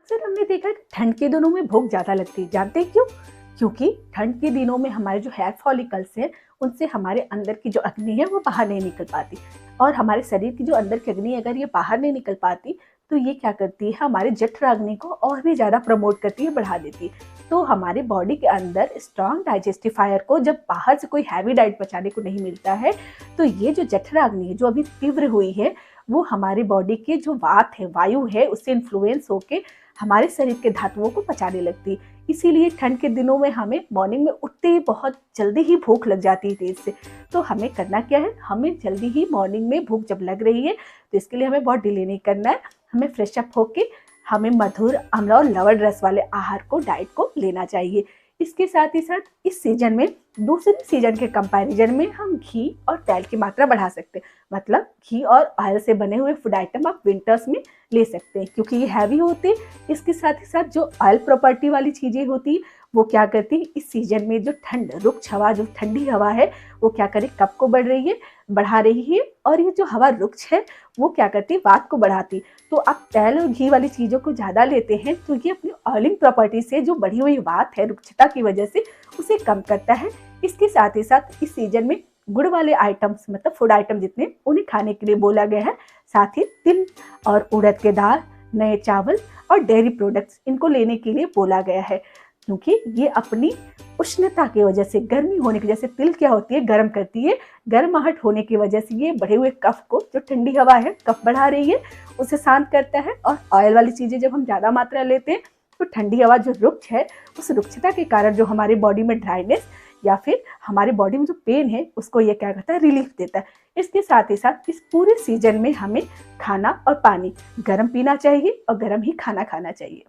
अक्सर हमने देखा है कि ठंड के दिनों में भूख ज़्यादा लगती है। जानते हैं क्यों? क्योंकि ठंड के दिनों में हमारे जो हेयर फॉलिकल्स हैं, उनसे हमारे अंदर की जो अग्नि है वो बाहर नहीं निकल पाती। और हमारे शरीर की जो अंदर की अग्नि अगर ये बाहर नहीं निकल पाती, तो ये क्या करती है, हमारे जठराग्नि को और भी ज़्यादा प्रमोट करती है, बढ़ा देती है। तो हमारे बॉडी के अंदर स्ट्रॉन्ग डाइजेस्टिफायर को जब बाहर से कोई हैवी डाइट पचाने को नहीं मिलता है, तो ये जो जठराग्नि है जो अभी तीव्र हुई है, वो हमारे बॉडी के जो वात है, वायु है, उससे इन्फ्लुएंस होके हमारे शरीर के धातुओं को पचाने लगती है। इसीलिए ठंड के दिनों में हमें मॉर्निंग में उठते ही बहुत जल्दी ही भूख लग जाती है तेज से। तो हमें करना क्या है, हमें जल्दी ही मॉर्निंग में भूख जब लग रही है, तो इसके लिए हमें बहुत डिले नहीं करना है। हमें फ्रेश अप होके हमें मधुर, अम्ला और लवण रस वाले आहार को, डाइट को लेना चाहिए। इसके साथ ही साथ इस सीजन में दूसरे सीजन के कंपैरिजन में हम घी और तेल की मात्रा बढ़ा सकते हैं। मतलब घी और ऑयल से बने हुए फूड आइटम आप विंटर्स में ले सकते हैं, क्योंकि ये हैवी होते हैं। इसके साथ ही साथ जो ऑयल प्रॉपर्टी वाली चीज़ें होती है, वो क्या करती है, इस सीजन में जो ठंड, रुक्ष हवा, जो ठंडी हवा है, वो क्या करे, कफ को बढ़ा रही है। और ये जो हवा रुक्ष है, वो क्या करती है, वात को बढ़ाती। तो आप तेल और घी वाली चीज़ों को ज़्यादा लेते हैं, तो ये अपनी ऑयलिंग प्रॉपर्टी से जो बढ़ी हुई वात है रुक्षता की वजह से, उसे कम करता है। इसके साथ ही साथ इस सीजन में गुड़ वाले आइटम्स, मतलब फूड आइटम जितने, उन्हें खाने के लिए बोला गया है। साथ ही तिल और उड़द के दाल, नए चावल और डेयरी प्रोडक्ट्स, इनको लेने के लिए बोला गया है, क्योंकि ये अपनी उष्णता की वजह से, गर्मी होने की वजह से, तिल क्या होती है, गर्म करती है। गर्माहट होने की वजह से ये बढ़े हुए कफ को, जो ठंडी हवा है कफ बढ़ा रही है, उसे शांत करता है। और ऑयल वाली चीज़ें जब हम ज़्यादा मात्रा लेते हैं, तो ठंडी हवा जो रुक्ष है, उस रुक्षता के कारण जो हमारी बॉडी में ड्राइनेस या फिर हमारे बॉडी में जो पेन है, उसको ये क्या करता है, रिलीफ देता है। इसके साथ ही साथ इस पूरे सीजन में हमें खाना और पानी गर्म पीना चाहिए और गर्म ही खाना खाना चाहिए।